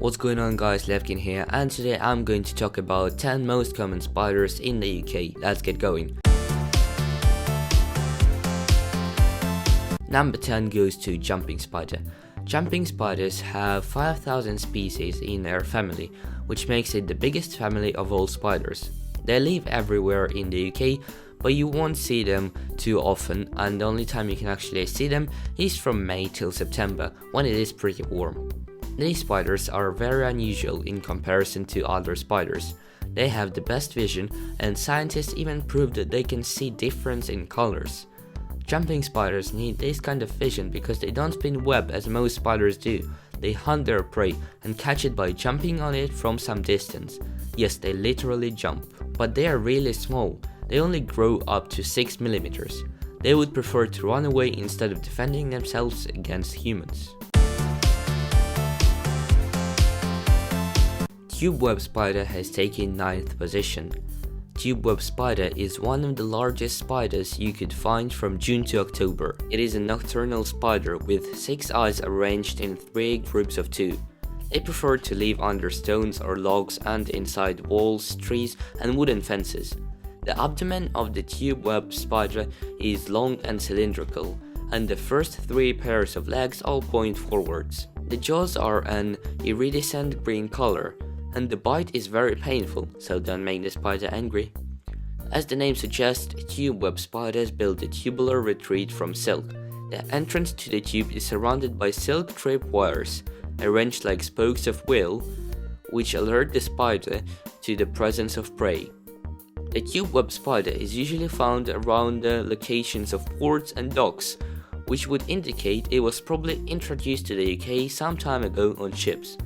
What's going on guys, Levkin here, and today I'm going to talk about 10 most common spiders in the UK. Let's get going. Number 10 goes to jumping spider. Jumping spiders have 5,000 species in their family, which makes it the biggest family of all spiders. They live everywhere in the UK, but you won't see them too often, and the only time you can actually see them is from May till September, when it is pretty warm. These spiders are very unusual in comparison to other spiders. They have the best vision, and scientists even proved that they can see difference in colors. Jumping spiders need this kind of vision because they don't spin web as most spiders do. They hunt their prey and catch it by jumping on it from some distance. Yes, they literally jump, but they are really small. They only grow up to 6 millimeters. They would prefer to run away instead of defending themselves against humans. Tube web spider has taken 9th position. Tube web spider is one of the largest spiders you could find from June to October. It is a nocturnal spider with 6 eyes arranged in 3 groups of 2. They prefer to live under stones or logs and inside walls, trees and wooden fences. The abdomen of the tube web spider is long and cylindrical, and the first 3 pairs of legs all point forwards. The jaws are an iridescent green color, and the bite is very painful, so don't make the spider angry. As the name suggests, tube web spiders build a tubular retreat from silk. The entrance to the tube is surrounded by silk trip wires, arranged like spokes of wheel, which alert the spider to the presence of prey. The tube web spider is usually found around the locations of ports and docks, which would indicate it was probably introduced to the UK some time ago on ships.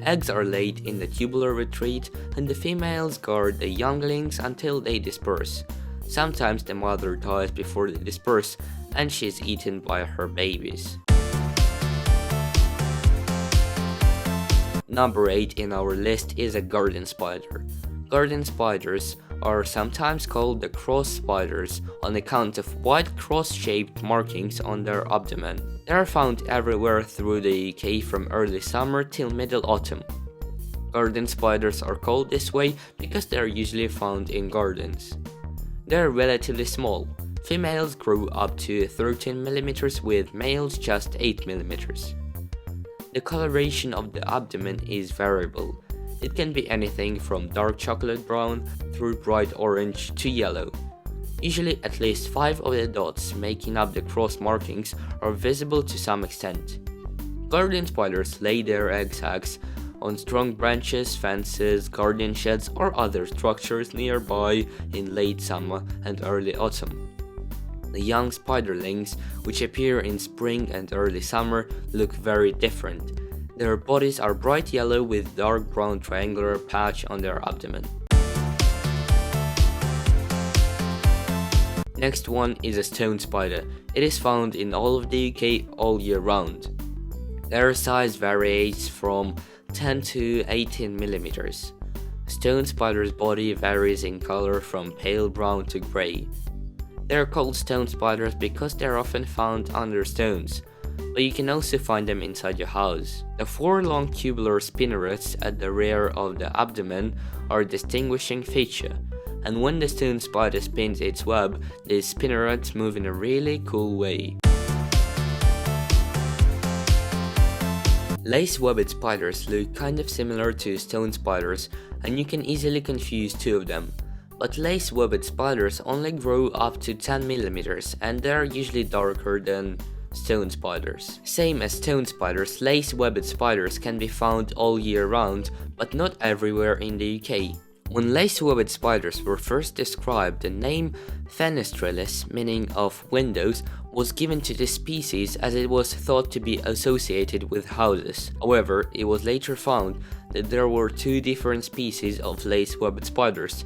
Eggs are laid in the tubular retreat, and the females guard the younglings until they disperse. Sometimes the mother dies before they disperse, and she is eaten by her babies. Number 8 in our list is a garden spider. Garden spiders are sometimes called the cross spiders on account of white cross-shaped markings on their abdomen. They are found everywhere through the UK from early summer till middle autumn. Garden spiders are called this way because they are usually found in gardens. They are relatively small. Females grow up to 13 mm with males just 8 mm. The coloration of the abdomen is variable. It can be anything from dark chocolate brown through bright orange to yellow. Usually at least 5 of the dots making up the cross markings are visible to some extent. Garden spiders lay their egg sacs on strong branches, fences, garden sheds or other structures nearby in late summer and early autumn. The young spiderlings, which appear in spring and early summer, look very different. Their bodies are bright yellow with dark brown triangular patch on their abdomen. Next one is a stone spider. It is found in all of the UK all year round. Their size varies from 10 to 18 mm. Stone spider's body varies in color from pale brown to grey. They are called stone spiders because they are often found under stones, but you can also find them inside your house. The 4 long tubular spinnerets at the rear of the abdomen are a distinguishing feature, and when the stone spider spins its web, the spinnerets move in a really cool way. Lace-webbed spiders look kind of similar to stone spiders, and you can easily confuse 2 of them. But lace-webbed spiders only grow up to 10 mm, and they are usually darker than stone spiders. Same as stone spiders, lace-webbed spiders can be found all year round, but not everywhere in the UK. When lace-webbed spiders were first described, the name fenestralis, meaning of windows, was given to this species as it was thought to be associated with houses. However, it was later found that there were 2 different species of lace-webbed spiders.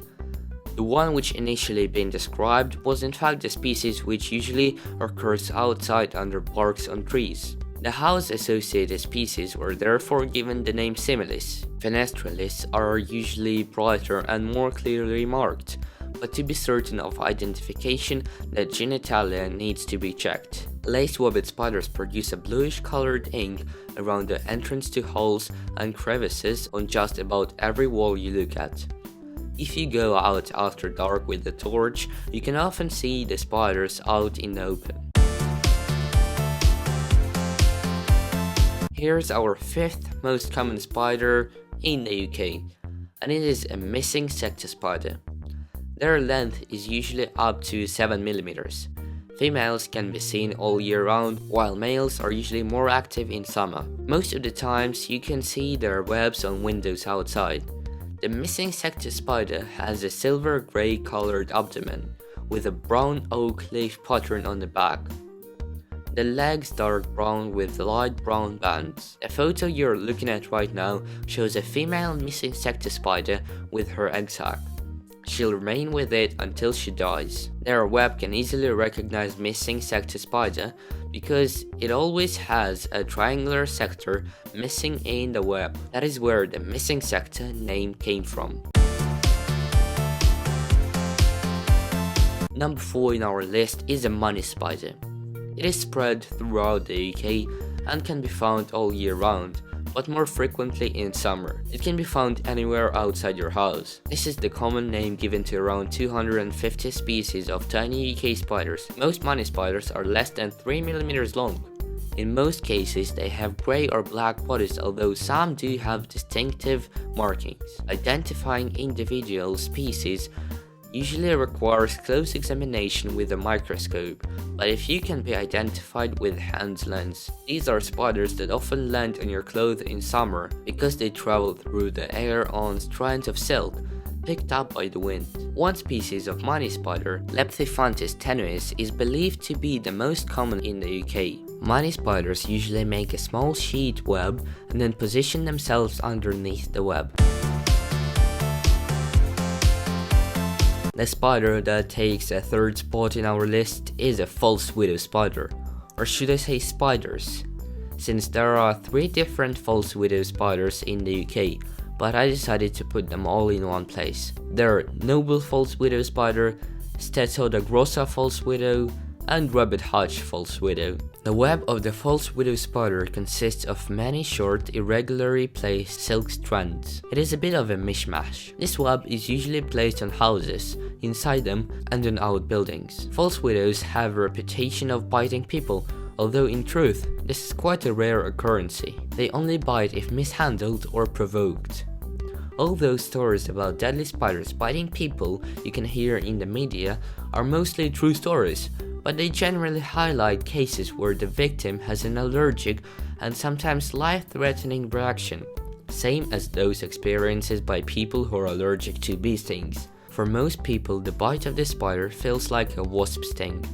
The one which initially been described was in fact the species which usually occurs outside under barks on trees. The house-associated species were therefore given the name similis. Fenestralis are usually brighter and more clearly marked, but to be certain of identification, the genitalia needs to be checked. Lace-webbed spiders produce a bluish-colored ink around the entrance to holes and crevices on just about every wall you look at. If you go out after dark with a torch, you can often see the spiders out in the open. Here's our 5th most common spider in the UK, and it is a missing sector spider. Their length is usually up to 7 mm. Females can be seen all year round, while males are usually more active in summer. Most of the times you can see their webs on windows outside. The missing sector spider has a silver-grey colored abdomen with a brown oak leaf pattern on the back. The legs dark brown with light brown bands. The photo you're looking at right now shows a female missing sector spider with her egg sac. She'll remain with it until she dies. Their web can easily recognize missing sector spider because it always has a triangular sector missing in the web. That is where the missing sector name came from. Number 4 in our list is a money spider. It is spread throughout the UK and can be found all year round, but more frequently in summer. It can be found anywhere outside your house. This is the common name given to around 250 species of tiny UK spiders. Most money spiders are less than 3 mm long. In most cases, they have grey or black bodies, although some do have distinctive markings. Identifying individual species usually requires close examination with a microscope, but if you can be identified with hand lens. These are spiders that often land on your clothes in summer because they travel through the air on strands of silk picked up by the wind. One species of money spider, Lepthyphantes tenuis, is believed to be the most common in the UK. Money spiders usually make a small sheet web and then position themselves underneath the web. The spider that takes a 3rd spot in our list is a false widow spider, or should I say spiders, since there are 3 different false widow spiders in the UK, but I decided to put them all in one place. There are Noble false widow spider, Stetoda grossa false widow, and Rabbit Hutch false widow. The web of the false widow spider consists of many short, irregularly placed silk strands. It is a bit of a mishmash. This web is usually placed on houses, inside them, and on outbuildings. False widows have a reputation of biting people, although in truth, this is quite a rare occurrence. They only bite if mishandled or provoked. All those stories about deadly spiders biting people you can hear in the media are mostly true stories, but they generally highlight cases where the victim has an allergic and sometimes life-threatening reaction, same as those experienced by people who are allergic to bee stings. For most people, the bite of the spider feels like a wasp sting.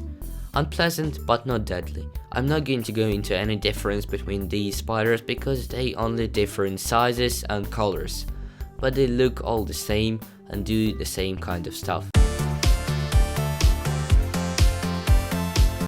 Unpleasant but not deadly. I'm not going to go into any difference between these spiders because they only differ in sizes and colors, but they look all the same and do the same kind of stuff.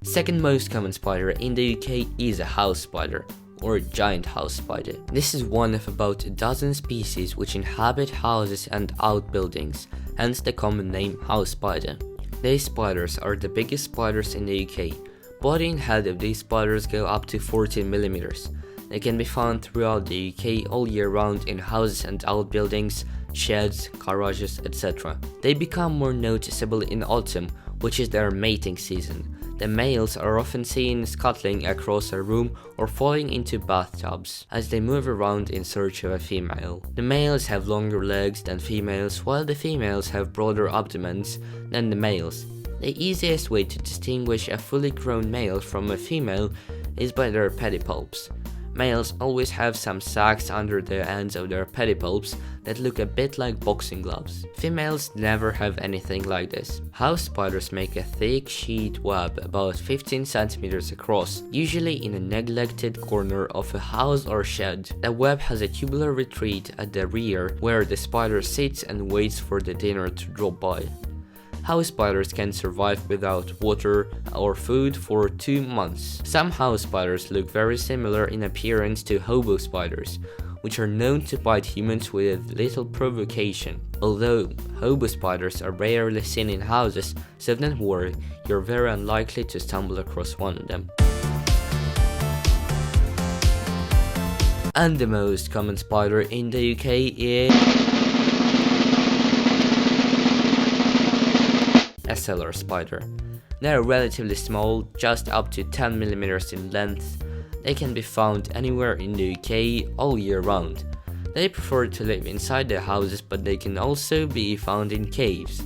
Second most common spider in the UK is a house spider, or giant house spider. This is one of about a dozen species which inhabit houses and outbuildings, hence the common name house spider. These spiders are the biggest spiders in the UK. Body and head of these spiders go up to 14 mm. They can be found throughout the UK all year round in houses and outbuildings, sheds, garages, etc. They become more noticeable in autumn, which is their mating season. The males are often seen scuttling across a room or falling into bathtubs as they move around in search of a female. The males have longer legs than females, while the females have broader abdomens than the males. The easiest way to distinguish a fully grown male from a female is by their pedipalps. Males always have some sacs under the ends of their pedipalps that look a bit like boxing gloves. Females never have anything like this. House spiders make a thick sheet web about 15 cm across, usually in a neglected corner of a house or shed. The web has a tubular retreat at the rear where the spider sits and waits for the dinner to drop by. House spiders can survive without water or food for 2 months. Some house spiders look very similar in appearance to hobo spiders, which are known to bite humans with little provocation. Although hobo spiders are rarely seen in houses, so don't worry, you're very unlikely to stumble across one of them. And the most common spider in the UK is a cellar spider. They are relatively small, just up to 10 mm in length. They can be found anywhere in the UK all year round. They prefer to live inside their houses, but they can also be found in caves.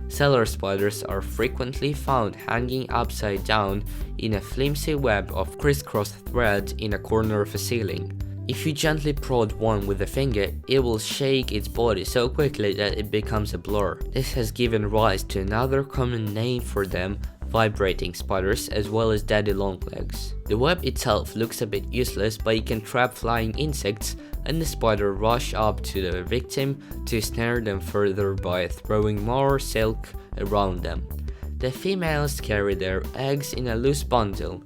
Cellar spiders are frequently found hanging upside down in a flimsy web of crisscross thread in a corner of a ceiling. If you gently prod one with a finger, it will shake its body so quickly that it becomes a blur. This has given rise to another common name for them, vibrating spiders, as well as daddy long legs. The web itself looks a bit useless, but it can trap flying insects, and the spider rush up to the victim to snare them further by throwing more silk around them. The females carry their eggs in a loose bundle.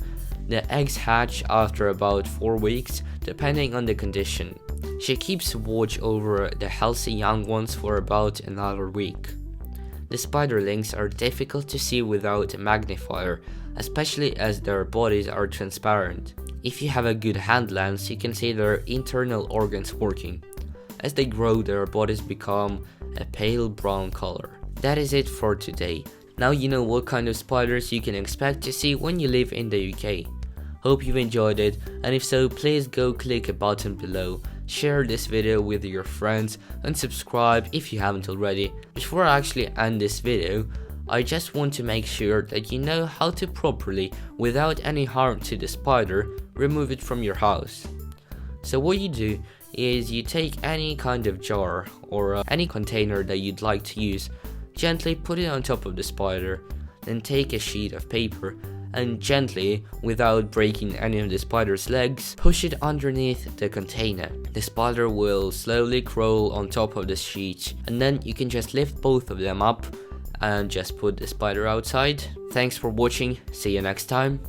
The eggs hatch after about 4 weeks, depending on the condition. She keeps watch over the healthy young ones for about another week. The spiderlings are difficult to see without a magnifier, especially as their bodies are transparent. If you have a good hand lens, you can see their internal organs working. As they grow, their bodies become a pale brown color. That is it for today. Now you know what kind of spiders you can expect to see when you live in the UK. Hope you enjoyed it, and if so, please go click a button below, share this video with your friends, and subscribe if you haven't already. Before I actually end this video, I just want to make sure that you know how to properly, without any harm to the spider, remove it from your house. So what you do is you take any kind of jar or any container that you'd like to use, gently put it on top of the spider, then take a sheet of paper and gently, without breaking any of the spider's legs, push it underneath the container. The spider will slowly crawl on top of the sheet, and then you can just lift both of them up and just put the spider outside. Thanks for watching, see you next time.